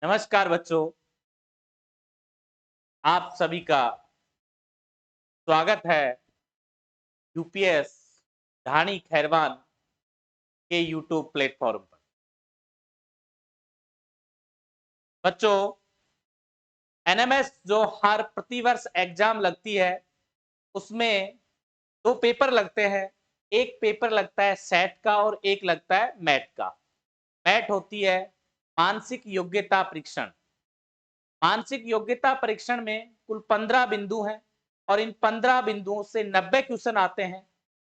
नमस्कार बच्चों, आप सभी का स्वागत है यूपीएस ढाणी खैरवान के यूट्यूब प्लेटफॉर्म पर। बच्चों, एनएमएस जो हर प्रतिवर्ष एग्जाम लगती है उसमें दो पेपर लगते हैं। एक पेपर लगता है सेट का और एक लगता है मैट का। मैट होती है मानसिक योग्यता परीक्षण। मानसिक योग्यता परीक्षण में कुल 15 बिंदु हैं और इन 15 बिंदुओं से 90 क्वेश्चन आते हैं।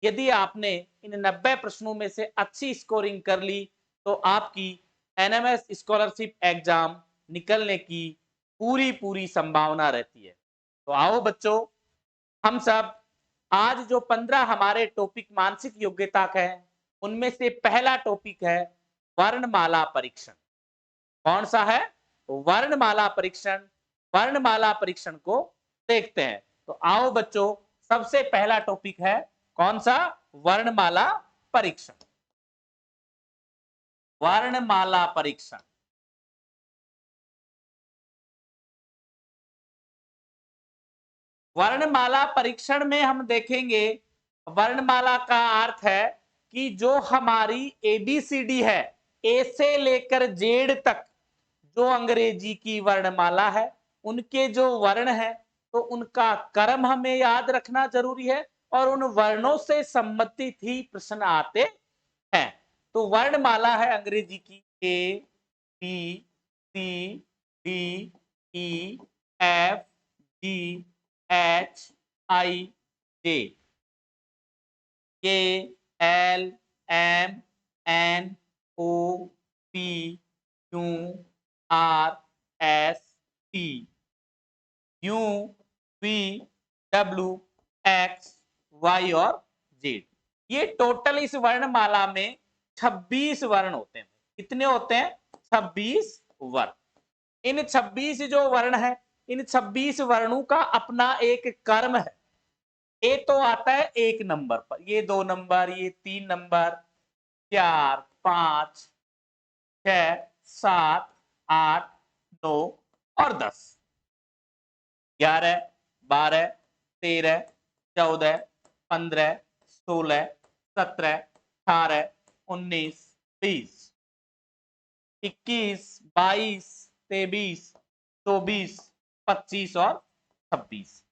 यदि आपने इन 90 प्रश्नों में से अच्छी स्कोरिंग कर ली तो आपकी एनएमएस स्कॉलरशिप एग्जाम निकलने की पूरी संभावना रहती है। तो आओ बच्चों, हम सब आज जो 15 हमारे टॉपिक मानसिक योग्यता का है उनमें से पहला टॉपिक है वर्णमाला परीक्षण। कौन सा है? वर्णमाला परीक्षण। वर्णमाला परीक्षण को देखते हैं। तो आओ बच्चों, सबसे पहला टॉपिक है कौन सा? वर्णमाला परीक्षण। वर्णमाला परीक्षण। वर्णमाला परीक्षण में हम देखेंगे, वर्णमाला का अर्थ है कि जो हमारी एबीसीडी है, ए से लेकर जेड तक जो अंग्रेजी की वर्णमाला है, उनके जो वर्ण है तो उनका क्रम हमें याद रखना जरूरी है और उन वर्णों से संबंधित ही प्रश्न आते हैं। तो वर्णमाला है अंग्रेजी की A B C D E F G H I J K L M N O P Q R S T U V W X Y और जेड। ये टोटल इस वर्णमाला में 26 वर्ण होते हैं। कितने होते हैं? 26 वर्ण। इन 26 जो वर्ण है, इन 26 वर्णों का अपना एक कर्म है। ए तो आता है 1 नंबर पर, ये 2 नंबर, ये 3 नंबर, 4 5 6 7 8 9 और 10, 11 12 13 14 15 16 17 18 19 20 21 22 23 24 25 और 26।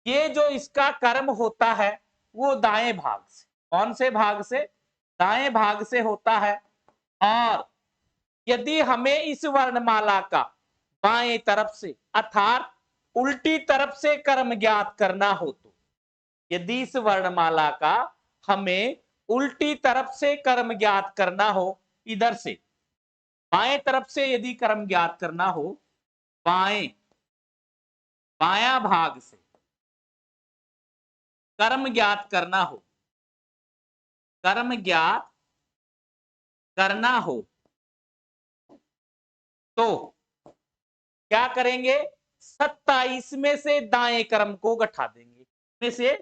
ये जो इसका कर्म होता है वो दाएं भाग से, कौन से भाग से? दाएं भाग से होता है। और यदि हमें इस वर्णमाला का बाएं तरफ से अर्थात उल्टी तरफ से कर्म ज्ञात करना हो, तो यदि इस वर्णमाला का हमें उल्टी तरफ से कर्म ज्ञात करना हो, इधर से बाएं तरफ से यदि कर्म ज्ञात करना हो, बायां भाग से कर्म ज्ञात करना हो, कर्म ज्ञात करना हो तो क्या करेंगे? 27 में से दाएं क्रम को घटा देंगे। में से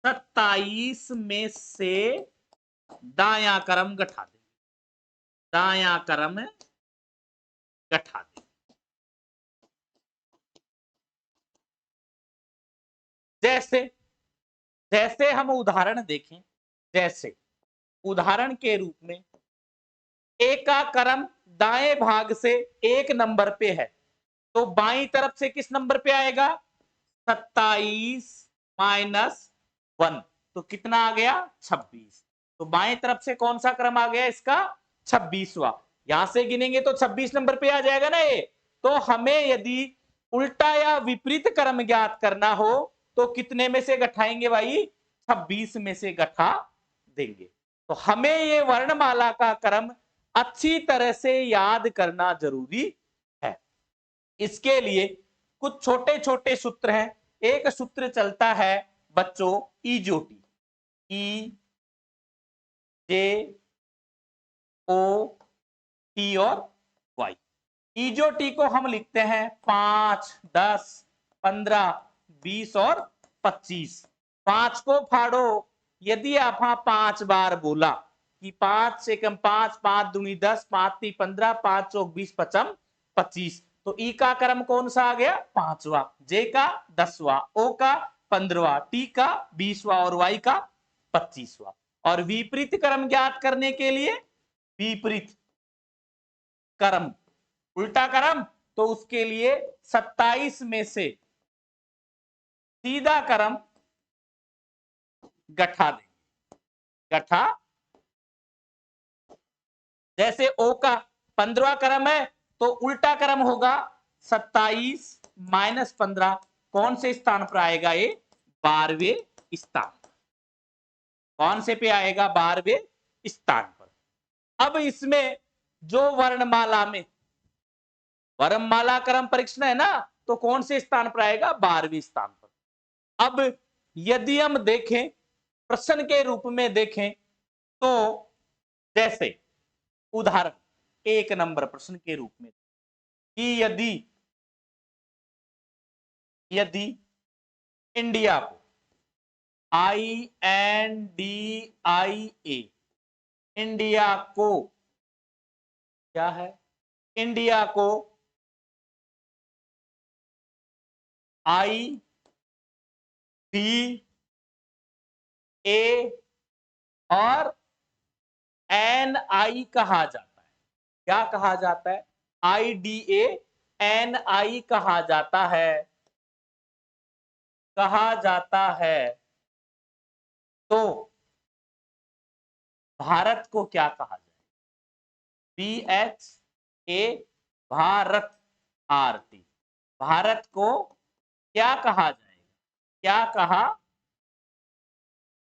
27 में से दायां क्रम घटा देंगे, दायां क्रम घटा देंगे। जैसे जैसे हम उदाहरण देखें, जैसे उदाहरण के रूप में ए का क्रम दाएं भाग से 1 नंबर पे है, तो बाईं तरफ से किस नंबर पे आएगा? 27 माइनस 1, तो कितना आ गया? 26। तो बाएं तरफ से कौन सा क्रम आ गया इसका? 26वां। यहां से गिनेंगे तो 26 नंबर पे आ जाएगा ना ये। तो हमें यदि उल्टा या विपरीत क्रम ज्ञात करना हो तो कितने में से घटाएंगे भाई? 26 में से घटा देंगे। तो हमें ये वर्णमाला का क्रम अच्छी तरह से याद करना जरूरी है। इसके लिए कुछ छोटे छोटे सूत्र हैं। एक सूत्र चलता है बच्चों ईजोटी, ई जे ओ टी और वाई। ईजोटी को हम लिखते हैं 5 10 15 20 और 25। 5 को फाड़ो, यदि आप 5 बार बोला कि 5 से कम 5, 5 दूनी 10, 5 ती 15, 5 चौक 20 पचम 25। तो ई का क्रम कौन सा आ गया? 5वां, जे का 10वां, ओ का 15वां, टी का 20वां और वाई का 25वां। और विपरीत क्रम ज्ञात करने के लिए विपरीत क्रम, उल्टा क्रम, तो उसके लिए 27 में से सीधा क्रम गठा देंगे। गठा, जैसे ओ का 15वां क्रम है तो उल्टा क्रम होगा 27 माइनस 15, कौन से स्थान पर आएगा? ये 12वें स्थान। कौन से पे आएगा? 12वें स्थान पर। अब इसमें जो वर्णमाला में वर्णमाला क्रम परीक्षण है ना, तो कौन से स्थान पर आएगा? 12वें स्थान पर। अब यदि हम देखें, प्रश्न के रूप में देखें, तो जैसे उदाहरण 1 नंबर प्रश्न के रूप में कि यदि इंडिया को INDIA, इंडिया को क्या है? इंडिया को IDA और NI कहा जाता है। क्या कहा जाता है? IDA NI कहा जाता है, तो भारत को क्या कहा जाए? BHA, भारत, RT, भारत को क्या कहा जाएगा? क्या कहा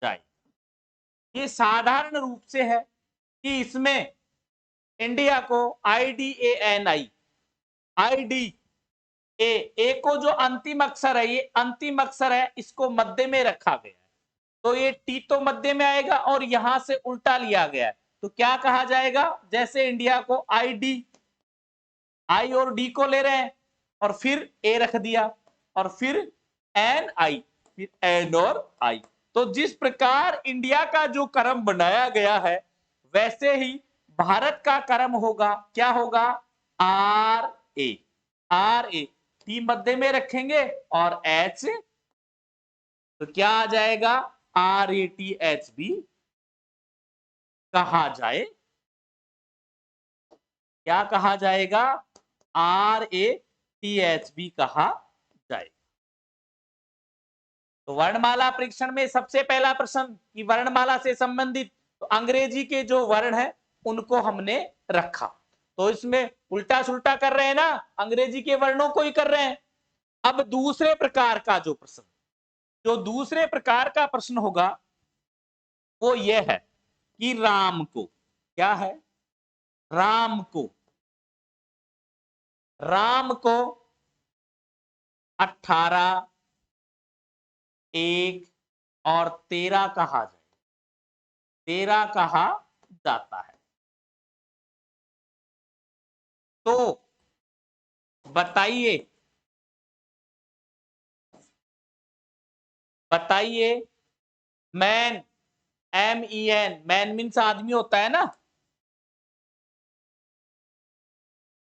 जाए? ये साधारण रूप से है कि इसमें इंडिया को IDANI, ए को जो अंतिम अक्षर है, ये अंतिम अक्षर है, इसको मध्य में रखा गया है, तो ये टी तो मध्य में आएगा और यहां से उल्टा लिया गया है, तो क्या कहा जाएगा? जैसे इंडिया को आई और डी को ले रहे हैं और फिर ए रख दिया और फिर एन आई, फिर एन और आई। तो जिस प्रकार इंडिया का जो क्रम बनाया गया है, वैसे ही भारत का क्रम होगा। क्या होगा? आर ए, टी मध्य में रखेंगे और एच, तो क्या आ जाएगा? RATH भी कहा जाए। क्या कहा जाएगा? RATH भी कहा जाए। तो वर्णमाला परीक्षण में सबसे पहला प्रश्न कि वर्णमाला से संबंधित तो अंग्रेजी के जो वर्ण है उनको हमने रखा। तो इसमें उल्टा सुल्टा कर रहे हैं ना, अंग्रेजी के वर्णों को ही कर रहे हैं। अब दूसरे प्रकार का जो दूसरे प्रकार का प्रश्न होगा वो ये है कि राम को, क्या है? राम को 18, 1 और 13 कहा जाए, 13 कहा जाता है। तो बताइए मैन, MEN, मैन मीन्स आदमी होता है ना,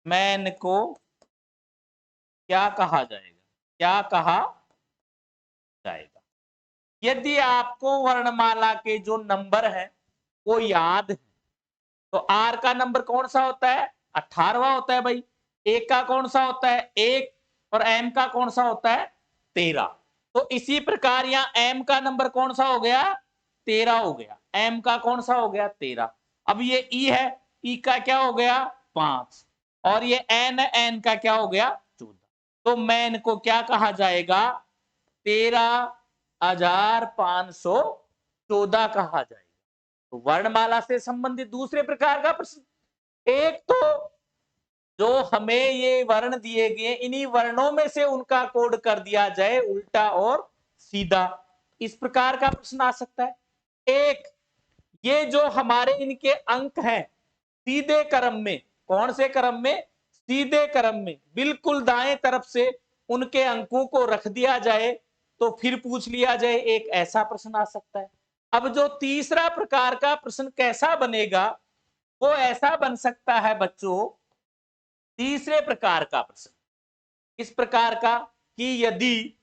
मैन को क्या कहा जाएगा? क्या कहा जाएगा? यदि आपको वर्णमाला के जो नंबर है वो याद है, तो आर का नंबर कौन सा होता है? 18वां होता है भाई। ए का कौन सा होता है? 1 और एम का कौन सा होता है? 13। तो इसी प्रकार यहाँ एम का नंबर कौन सा हो गया? 13 हो गया। एम का कौन सा हो गया? 13। अब ये ई है, ई का क्या हो गया? 5। और ये एन है, एन का क्या हो गया? 14। तो मैन को क्या कहा जाएगा? 13,514 कहा जाएगा। तो वर्णमाला से संबंधित दूसरे प्रकार का प्रश्न, एक तो जो हमें ये वर्ण दिए गए, इन्हीं वर्णों में से उनका कोड कर दिया जाए उल्टा और सीधा, इस प्रकार का प्रश्न आ सकता है। एक ये जो हमारे इनके अंक हैं सीधे क्रम में, कौन से क्रम में? सीधे क्रम में, बिल्कुल दाएं तरफ से उनके अंकों को रख दिया जाए तो फिर पूछ लिया जाए, एक ऐसा प्रश्न आ सकता है। अब जो तीसरा प्रकार का प्रश्न कैसा बनेगा, वो ऐसा बन सकता है बच्चों तीसरे प्रकार का प्रश्न इस प्रकार का कि यदि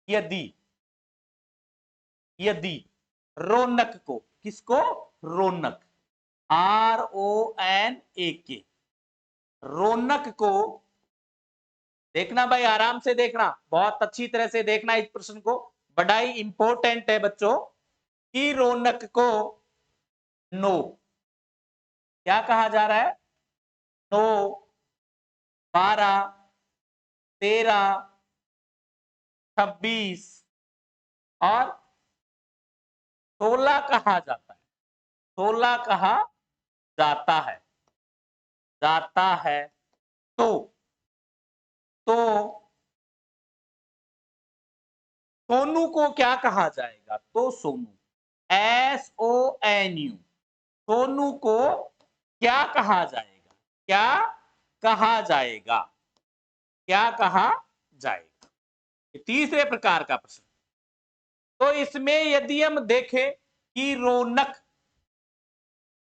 यदि यदि रौनक को, किसको, रौनक, RONAK, रौनक को, देखना भाई आराम से देखना, बहुत अच्छी तरह से देखना इस प्रश्न को, बड़ा ही इंपॉर्टेंट है बच्चों, कि रौनक को नो क्या कहा जा रहा है, 9, 12, 13, 26 और 16 कहा जाता है, 16 कहा जाता है। तो सोनू को क्या कहा जाएगा, तो सोनू, SONU, सोनू को क्या कहा जाएगा, क्या कहा जाएगा, क्या कहा जाएगा। तीसरे प्रकार का प्रश्न। तो इसमें यदि हम देखें कि रौनक,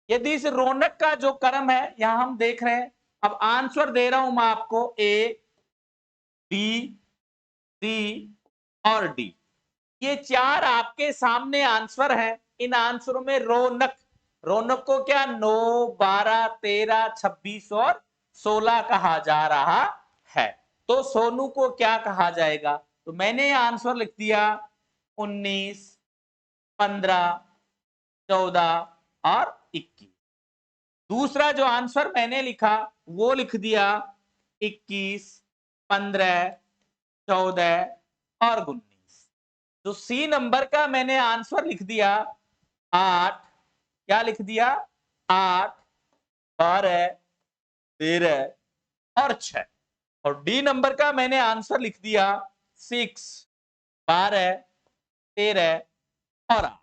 यदि इस रौनक का जो क्रम है यहां हम देख रहे हैं, अब आंसर दे रहा हूं मैं आपको, A, B, C और D, ये चार आपके सामने आंसर है। इन आंसरों में रौनक, रौनक को क्या 9, 12, 13, 26 और 16 कहा जा रहा है। तो सोनू को क्या कहा जाएगा, तो मैंने आंसर लिख दिया 19, 15, 14 और 21। दूसरा जो आंसर मैंने लिखा वो लिख दिया 21, 15, 14 और 19। जो सी नंबर का मैंने आंसर लिख दिया 8, क्या लिख दिया, 8, 12, 13 और 6। और डी नंबर का मैंने आंसर लिख दिया 6, 12, 13 और 8।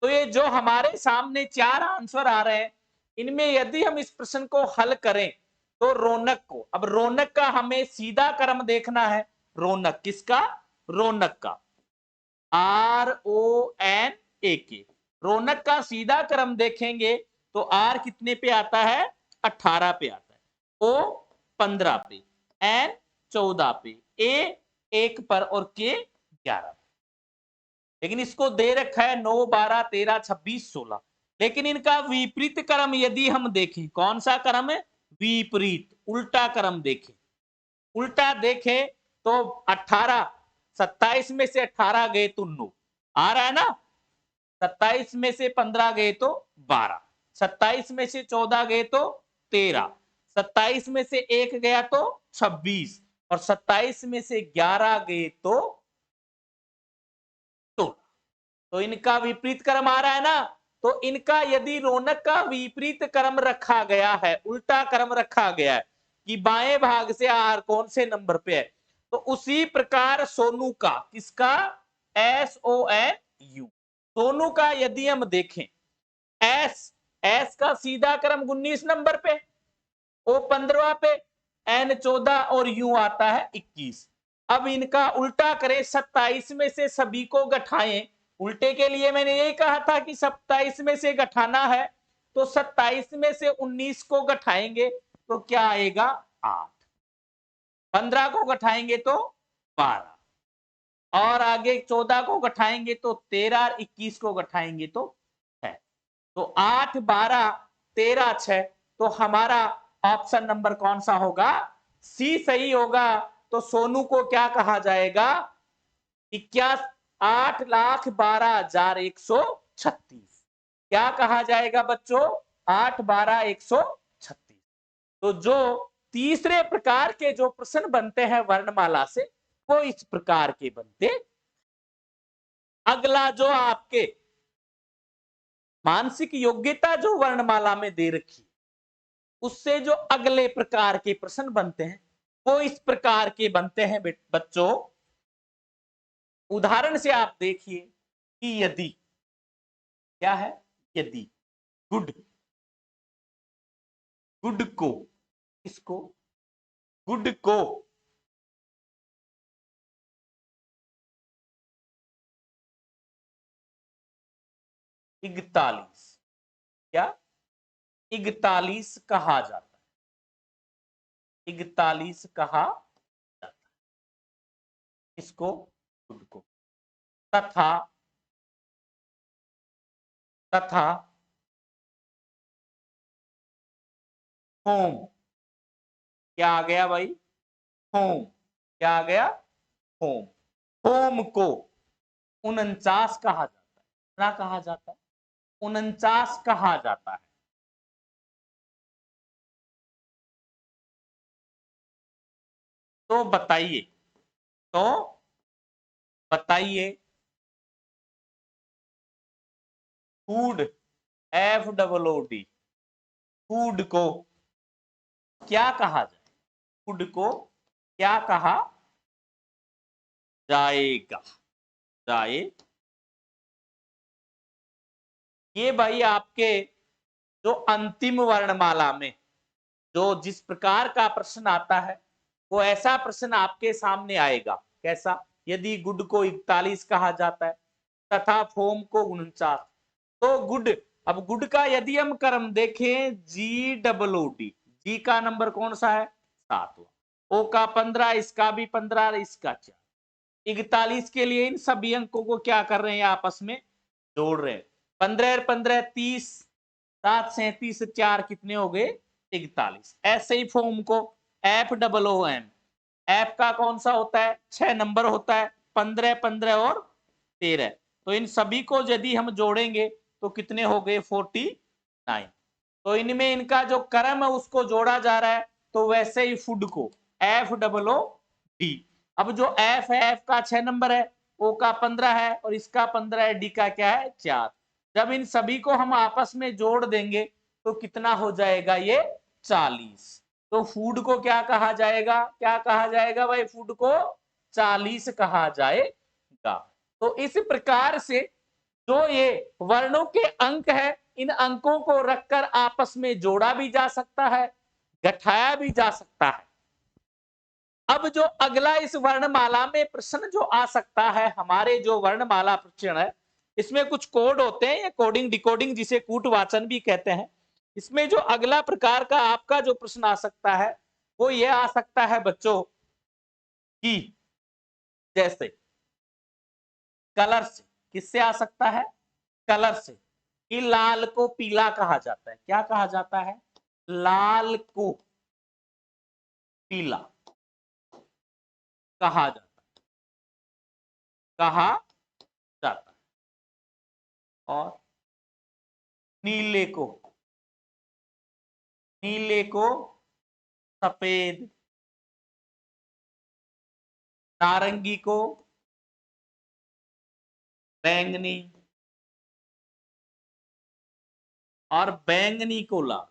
तो ये जो हमारे सामने चार आंसर आ रहे हैं, इनमें यदि हम इस प्रश्न को हल करें तो रौनक को, अब रौनक का हमें सीधा क्रम देखना है, रौनक किसका, रौनक का, RONAK, रौनक का सीधा क्रम देखेंगे तो आर कितने पे आता है, 18 पे आता है, O 15 पे, N 14 पे, A 1 पर और K 11 पे। लेकिन इसको दे रखा है 9, 12, 13, 26, 16। लेकिन इनका विपरीत क्रम यदि हम देखें, कौन सा क्रम है, विपरीत, उल्टा क्रम देखें, उल्टा देखें तो 18, 27 में से 18 गए तो 9 आ रहा है ना, 27 में से 15 गए तो 12, 27 में से 14 गए तो 13, 27 में से 1 गया तो 26 और 27 में से 11 गए तो 16। तो इनका विपरीत क्रम आ रहा है ना। तो इनका यदि रौनक का विपरीत क्रम रखा गया है, उल्टा क्रम रखा गया है कि बाएं भाग से आर कौन से नंबर पे है, तो उसी प्रकार सोनू का, किसका, SONU, सोनू का यदि हम देखें, एस का सीधा क्रम 19 नंबर पे, O 15 पे, N 14 और U आता है 21। अब इनका उल्टा करें, 27 में से सभी को घटाएं, उल्टे के लिए मैंने यही कहा था कि 27 में से घटाना है, तो 27 में से 19 को घटाएंगे तो क्या आएगा, 8, 15 को घटाएंगे तो 12 और आगे 14 को घटाएंगे तो 13 और 21 को घटाएंगे तो 6। तो 8, 12, 13, 6, तो हमारा ऑप्शन नंबर कौन सा होगा, सी सही होगा। तो सोनू को क्या कहा जाएगा, 8,12,136, क्या कहा जाएगा बच्चों, 8,12,136। तो जो तीसरे प्रकार के जो प्रश्न बनते हैं वर्णमाला से, वो इस प्रकार के बनते। अगला जो आपके मानसिक योग्यता जो वर्णमाला में दे रखी, उससे जो अगले प्रकार के प्रश्न बनते हैं वो इस प्रकार के बनते हैं बच्चों। उदाहरण से आप देखिए कि यदि, क्या है, यदि गुड, गुड को, इसको, गुड को 41, क्या 41 कहा जाता है, 41 कहा जाता है, इसको गुड को। तथा तथा होम, क्या आ गया भाई, होम, क्या आ गया, होम। होम को 49 कहा जाता है, कितना कहा जाता है, 49 कहा जाता है। तो बताइए, तो बताइए फूड, FOOD, फूड को क्या कहा जाए, फूड को क्या कहा जाएगा, जाए। ये भाई आपके जो अंतिम वर्णमाला में जो जिस प्रकार का प्रश्न आता है, वो ऐसा प्रश्न आपके सामने आएगा। कैसा, यदि गुड को 41 कहा जाता है तथा फोम को 49, तो गुड, अब गुड का यदि हम क्रम देखें, GOOD, जी का नंबर कौन सा है, 7वां, ओ का 15, इसका भी 15, इसका 4, 41 के लिए इन सभी अंकों को क्या कर रहे हैं, आपस में जोड़ रहे हैं। 15 15 30, 7 37, 4 कितने हो गए, 41। ऐसे ही फॉर्म को FOOM, एफ का कौन सा होता है, 6 नंबर होता है, 15 15 और 13, तो इन सभी को यदि हम जोड़ेंगे तो कितने हो गए, 49। तो इनमें इनका जो क्रम है उसको जोड़ा जा रहा है, तो वैसे ही फूड को FOOD। अब जो एफ है, एफ का 6 नंबर है, ओ का 15 है और इसका 15 है, डी का क्या है, 4। जब इन सभी को हम आपस में जोड़ देंगे तो कितना हो जाएगा, ये 40। तो फूड को क्या कहा जाएगा, क्या कहा जाएगा भाई, फूड को 40 कहा जाएगा। तो इस प्रकार से जो ये वर्णों के अंक है, इन अंकों को रखकर आपस में जोड़ा भी जा सकता है, घटाया भी जा सकता है। अब जो अगला इस वर्णमाला में प्रश्न जो आ सकता है, हमारे जो वर्णमाला प्रश्न है, इसमें कुछ कोड होते हैं, ये कोडिंग डिकोडिंग जिसे कूटवाचन भी कहते हैं। इसमें जो अगला प्रकार का आपका जो प्रश्न आ सकता है, वो ये आ सकता है बच्चों कि जैसे कलर से, किससे आ सकता है, कलर से, कि लाल को पीला कहा जाता है, क्या कहा जाता है, लाल को पीला कहा जाता है, कहा जाता है। और नीले को, नीले को सफेद, नारंगी को बैंगनी, और बैंगनी को लाल,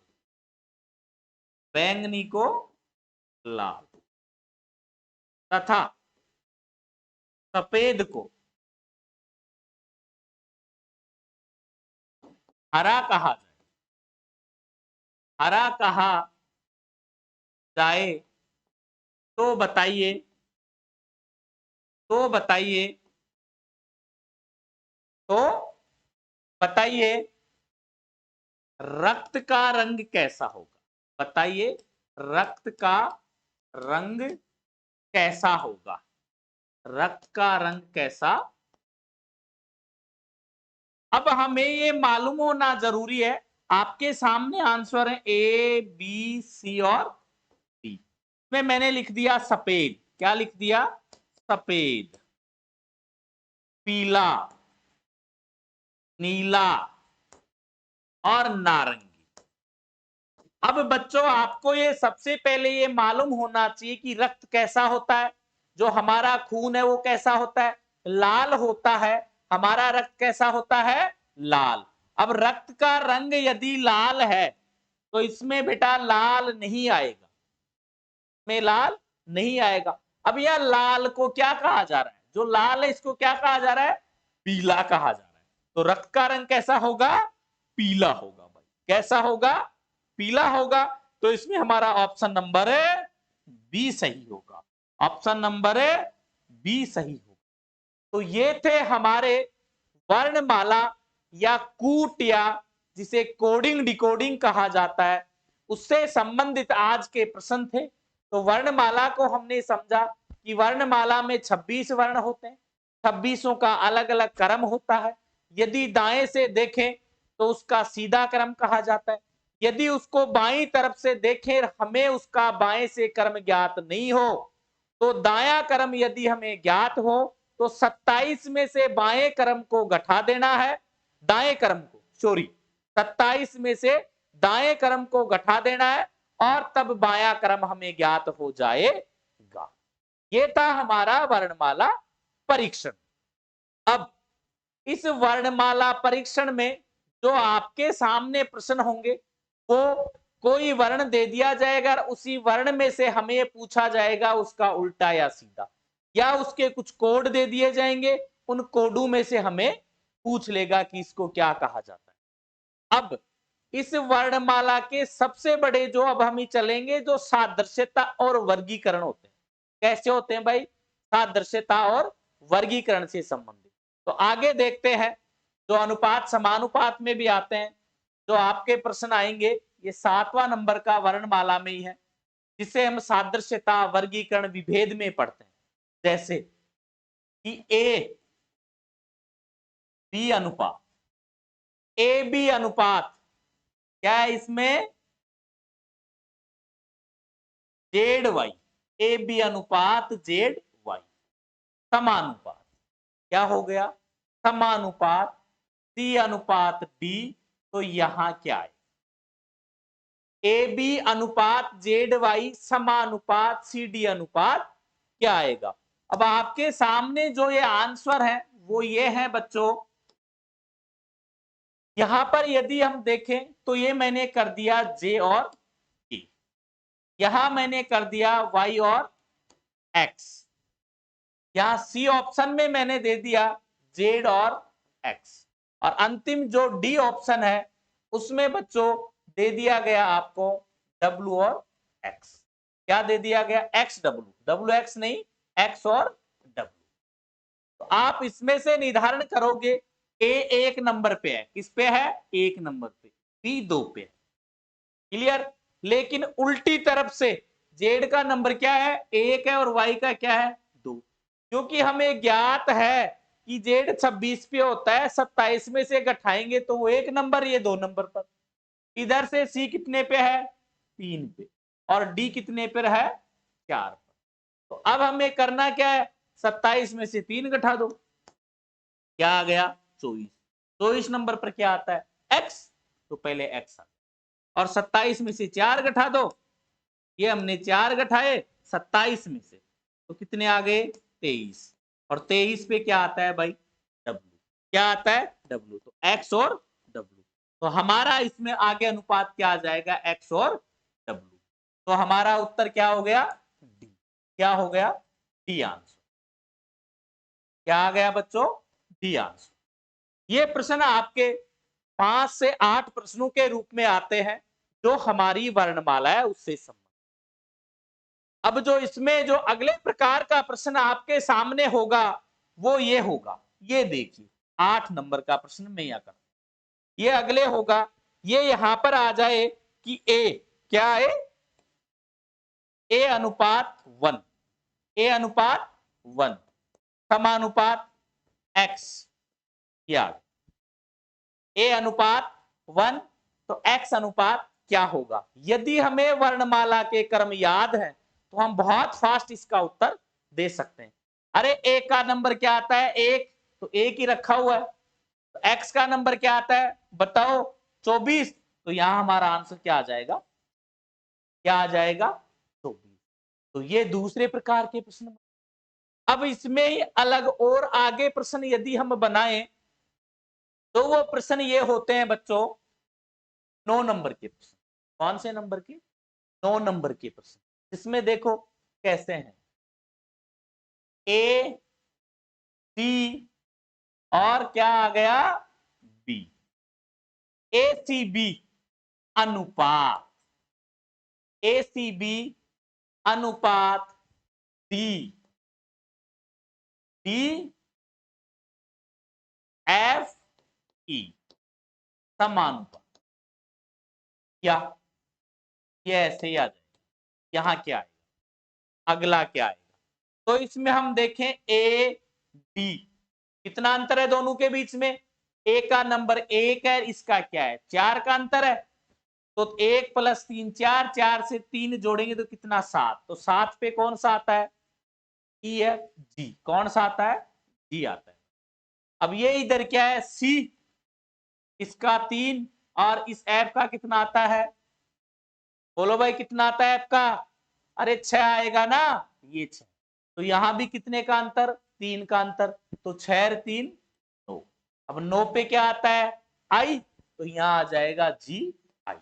बैंगनी को लाल, तथा सफेद को हरा कहा जाए, हरा कहा जाए। तो बताइए, तो बताइए, तो बताइए रक्त का रंग कैसा होगा, बताइए रक्त का रंग कैसा होगा, रक्त का रंग कैसा। अब हमें ये मालूम होना जरूरी है, आपके सामने आंसर है A, B, C और D। में मैंने लिख दिया सफेद, क्या लिख दिया, सफेद, पीला, नीला और नारंगी। अब बच्चों आपको ये सबसे पहले ये मालूम होना चाहिए कि रक्त कैसा होता है, जो हमारा खून है वो कैसा होता है, लाल होता है। हमारा रक्त कैसा होता है, लाल। अब रक्त का रंग यदि लाल है तो इसमें बेटा लाल नहीं आएगा, में लाल नहीं आएगा। अब यह लाल को क्या कहा जा रहा है, जो लाल है इसको क्या कहा जा रहा है, पीला कहा जा रहा है। तो रक्त का रंग कैसा होगा, पीला होगा भाई, कैसा होगा, पीला होगा। तो इसमें हमारा ऑप्शन नंबर है बी सही होगा, ऑप्शन नंबर है बी सही होगा। तो ये थे हमारे वर्णमाला या कूट या जिसे कोडिंग डिकोडिंग कहा जाता है, उससे संबंधित आज के प्रश्न थे। तो वर्णमाला को हमने समझा कि वर्णमाला में 26 वर्ण होते हैं, 26 का अलग अलग क्रम होता है। यदि दाएं से देखें तो उसका सीधा क्रम कहा जाता है, यदि उसको बाईं तरफ से देखें, हमें उसका बाएं से क्रम ज्ञात नहीं हो, तो दायां क्रम यदि हमें ज्ञात हो तो 27 में से बाएं क्रम को घटा देना है, दाएं क्रम को, सॉरी 27 में से दाएं क्रम को घटा देना है और तब बायां क्रम हमें ज्ञात हो जाएगा। ये था हमारा वर्णमाला परीक्षण। अब इस वर्णमाला परीक्षण में जो आपके सामने प्रश्न होंगे, वो कोई वर्ण दे दिया जाएगा, उसी वर्ण में से हमें पूछा जाएगा उसका उल्टा या सीधा, या उसके कुछ कोड दे दिए जाएंगे, उन कोडों में से हमें पूछ लेगा कि इसको क्या कहा जाता है। अब इस वर्णमाला के सबसे बड़े जो अब हम चलेंगे, जो सादृश्यता और वर्गीकरण होते हैं। कैसे होते हैं भाई? सादृश्यता और वर्गीकरण से संबंधित। तो आगे देखते हैं, जो अनुपात समानुपात में भी आते हैं, जो आपके प्रश्न आएंगे, ये 7वां नंबर का वर्णमाला में ही है, जिसे हम सादृश्यता वर्गीकरण विभेद में पढ़ते हैं। जैसे कि ए बी अनुपात, ए बी अनुपात क्या है इसमें? जेड वाई, ए बी अनुपात जेड वाई। समानुपात क्या हो गया? समानुपात सी अनुपात डी। तो यहां क्या है? ए बी अनुपात जेड वाई समानुपात सी डी अनुपात क्या आएगा? अब आपके सामने जो ये आंसर है वो ये है बच्चों, यहां पर यदि हम देखें तो ये मैंने कर दिया जे और डी, यहां मैंने कर दिया वाई और एक्स, यहां सी ऑप्शन में मैंने दे दिया जेड और एक्स, और अंतिम जो डी ऑप्शन है उसमें बच्चों दे दिया गया आपको डब्ल्यू और एक्स। क्या दे दिया गया? एक्स डब्ल्यू, डब्ल्यू एक्स नहीं, एक्स और डब्ल्यू। तो आप इसमें से निर्धारण करोगे, ए 1 नंबर पे है, किस पे है? 1 नंबर पे, बी 2 पे है। क्लियर? लेकिन उल्टी तरफ से जेड का नंबर क्या है? 1 है, और वाई का क्या है? 2। क्योंकि हमें ज्ञात है कि जेड 26 पे होता है, 27 में से घटाएंगे तो वो 1 नंबर, ये 2 नंबर पर। इधर से सी कितने पे है? 3 पे, और डी कितने पर है? 4 पर। तो अब हमें करना क्या है? 27 में से 3 घटा दो, क्या आ गया? 24। 24 नंबर पर क्या आता है? एक्स। तो पहले एक्स आता है, और 27 में से 4 घटा दो, ये हमने 4 घटाए 27 में से, तो कितने आ गए? 23। और 23 पे क्या आता है भाई? डब्ल्यू। क्या आता है? डब्ल्यू। तो एक्स और डब्ल्यू। तो हमारा इसमें आगे अनुपात क्या आ जाएगा? एक्स और डब्ल्यू। तो हमारा उत्तर क्या हो गया? डी। क्या हो गया? D answer. क्या आ गया बच्चों? D answer. ये प्रश्न आपके 5 से 8 प्रश्नों के रूप में आते हैं, जो हमारी वर्णमाला है उससे संबंधित। अब जो इसमें जो अगले प्रकार का प्रश्न आपके सामने होगा वो ये होगा, ये देखिए 8 नंबर का प्रश्न मैं यहाँ कर, ये अगले होगा, ये यहां पर आ जाए कि ए क्या है? ए अनुपात 1, ए अनुपात 1 समानुपात एक्स, क्या ए अनुपात 1, तो एक्स अनुपात क्या होगा? यदि हमें वर्णमाला के क्रम याद है तो हम बहुत फास्ट इसका उत्तर दे सकते हैं। अरे ए का नंबर क्या आता है? 1, तो 1 ही रखा हुआ है। तो एक्स का नंबर क्या आता है बताओ? 24। तो यहां हमारा आंसर क्या आ जाएगा? क्या आ जाएगा? 24। तो ये दूसरे प्रकार के प्रश्न। अब इसमें अलग और आगे प्रश्न यदि हम बनाएं तो वो प्रश्न ये होते हैं बच्चों 9 नंबर के प्रश्न। कौन से नंबर के? 9 नंबर के प्रश्न। इसमें देखो कैसे हैं, ए सी और क्या आ गया? बी। ए सी बी अनुपात, ए सी बी अनुपात डी, डी एफ ई समानुपात। क्या ये ऐसे ही आ जाएगा? यहां क्या है? अगला क्या आएगा। तो इसमें हम देखें ए बी, कितना अंतर है दोनों के बीच में, ए का नंबर 1 है, इसका क्या है 4 का अंतर है। तो 1 + 3 4, 4 से 3 जोड़ेंगे तो कितना 7, तो 7 पे कौन सा आता है, ई है, जी कौन सा आता है, जी आता है। अब ये इधर क्या है सी, इसका 3 और इस एफ का कितना आता है, बोलो भाई कितना आता है आपका, अरे 6 आएगा ना, ये 6। तो यहां भी कितने का अंतर, 3 का अंतर, तो 6 और 3 9। अब 9 पे क्या आता है आई, तो यहां आ जाएगा जी आई।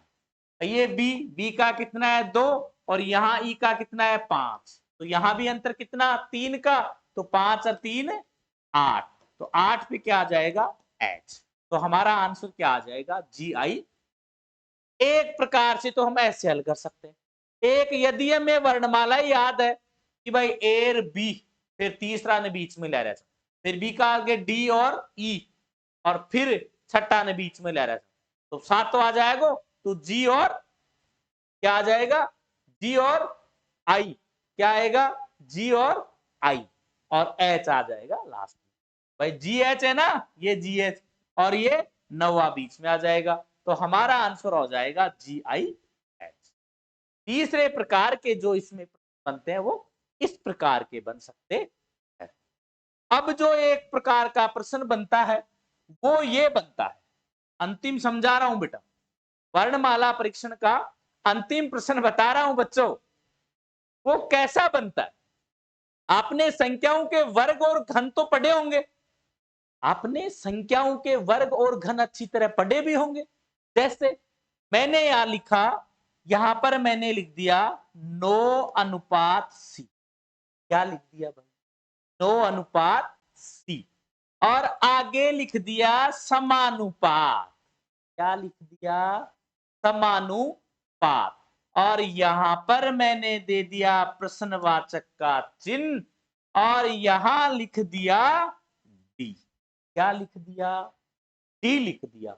ये बी, बी का कितना है 2 और यहां ई का कितना है 5, तो यहां भी अंतर कितना 3 का, तो 5 और 3 8, तो 8 पे क्या आ जाएगा एच। तो हमारा आंसर क्या आ जाएगा जी आई। एक प्रकार से तो हम ऐसे हल कर सकते हैं, एक यदि हमें वर्णमाला याद है कि भाई एर बी, फिर तीसरा ने बीच में ले रहा था, फिर बी का आगे डी और ई और फिर छठा ने बीच में ले रहा था, तो 7 तो आ जाएगा, तो जी और क्या आ जाएगा, जी और आई, क्या आएगा जी और आई, और एच आ जाएगा लास्ट में। भाई जी एच है ना, ये जी एच और ये नवा बीच में आ जाएगा, तो हमारा आंसर हो जाएगा जी आई एच। तीसरे प्रकार के जो इसमें बनते हैं वो इस प्रकार के बन सकते हैं। अब जो एक प्रकार का प्रश्न बनता है वो ये बनता है, अंतिम समझा रहा हूं बेटा, वर्णमाला परीक्षण का अंतिम प्रश्न बता रहा हूं बच्चों, वो कैसा बनता है। आपने संख्याओं के वर्ग और घन तो पढ़े होंगे, आपने संख्याओं के वर्ग और घन अच्छी तरह पढ़े भी होंगे। जैसे मैंने यहां लिखा, यहां पर मैंने लिख दिया 9:C, क्या लिख दिया भाई 9:C, और आगे लिख दिया समानुपात, क्या लिख दिया समानुपात, और यहां पर मैंने दे दिया प्रश्नवाचक का चिन्ह और यहां लिख दिया डी, क्या लिख दिया डी लिख दिया।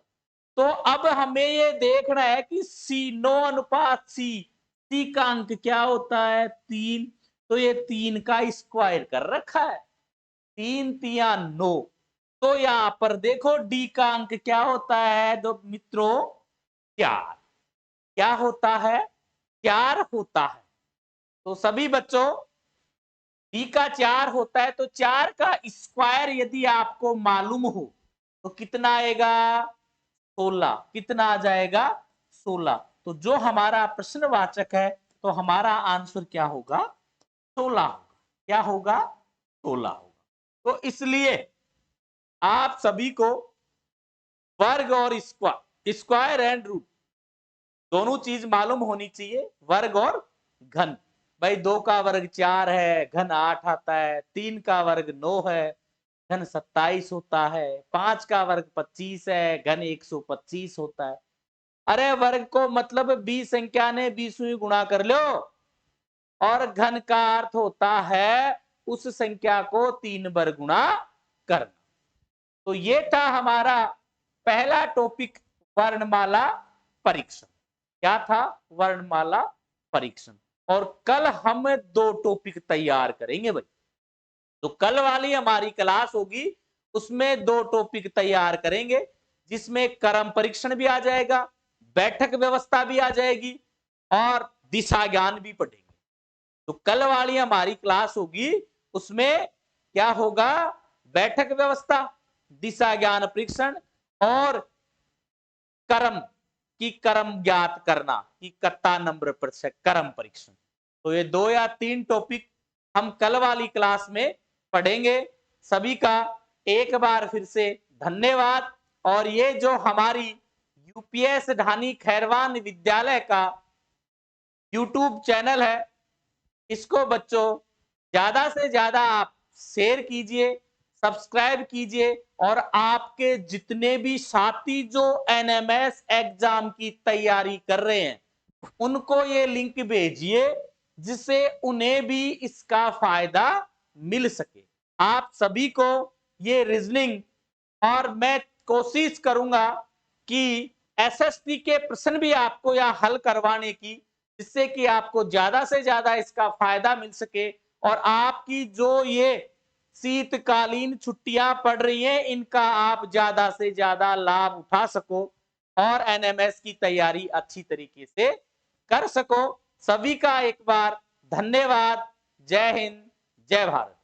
तो अब हमें ये देखना है कि सी 9:C, सी का अंक क्या होता है 3, तो ये 3 का स्क्वायर कर रखा है, 3 तिया 9, तो यहां पर देखो डी का अंक क्या होता है दो मित्रों 4, क्या होता है 4 होता है। तो सभी बच्चों डी का 4 होता है, तो 4 का स्क्वायर यदि आपको मालूम हो तो कितना आएगा 16, कितना आ जाएगा 16, तो जो हमारा प्रश्नवाचक है तो हमारा आंसर क्या होगा 16 होगा, क्या होगा 16 होगा। तो इसलिए आप सभी को वर्ग और स्क्वायर एंड रूट दोनों चीज मालूम होनी चाहिए, वर्ग और घन। भाई 2 का वर्ग 4 है, घन 8 आता है, 3 का वर्ग 9 है, घन 27 होता है, 5 का वर्ग 25 है, घन 125 होता है। अरे वर्ग को मतलब 20 संख्या ने 20वीं गुणा कर लो, और घन का अर्थ होता है उस संख्या को 3 बार गुणा करना। तो ये था हमारा पहला टॉपिक, वर्णमाला परीक्षण। क्या था वर्णमाला परीक्षण। और कल हम 2 टॉपिक तैयार करेंगे भाई, तो कल वाली हमारी क्लास होगी उसमें 2 टॉपिक तैयार करेंगे, जिसमें क्रम परीक्षण भी आ जाएगा, बैठक व्यवस्था भी आ जाएगी और दिशा ज्ञान भी पढ़ेंगे। तो कल वाली हमारी क्लास होगी उसमें क्या होगा, बैठक व्यवस्था, दिशा ज्ञान परीक्षण और क्रम की क्रम ज्ञात करना कि कत्ता नंबर प्रतिशत क्रम परीक्षण। तो ये 2 या 3 टॉपिक हम कल वाली क्लास में पढ़ेंगे। सभी का एक बार फिर से धन्यवाद। और ये जो हमारी यूपीएस ढानी खैरवान विद्यालय का यूट्यूब चैनल है, इसको बच्चों ज्यादा से ज्यादा आप शेयर कीजिए, सब्सक्राइब कीजिए, और आपके जितने भी साथी जो एनएमएस एग्जाम की तैयारी कर रहे हैं उनको ये लिंक भेजिए, जिससे उन्हें भी इसका फायदा मिल सके। आप सभी को ये रीजनिंग, और मैं कोशिश करूंगा कि एसएसटी के प्रश्न भी आपको यहां हल करवाने की, जिससे कि आपको ज्यादा से ज्यादा इसका फायदा मिल सके और आपकी जो ये शीतकालीन छुट्टियां पड़ रही हैं इनका आप ज्यादा से ज्यादा लाभ उठा सको और एनएमएस की तैयारी अच्छी तरीके से कर सको। सभी का एक बार धन्यवाद। जय हिंद, जय भारत।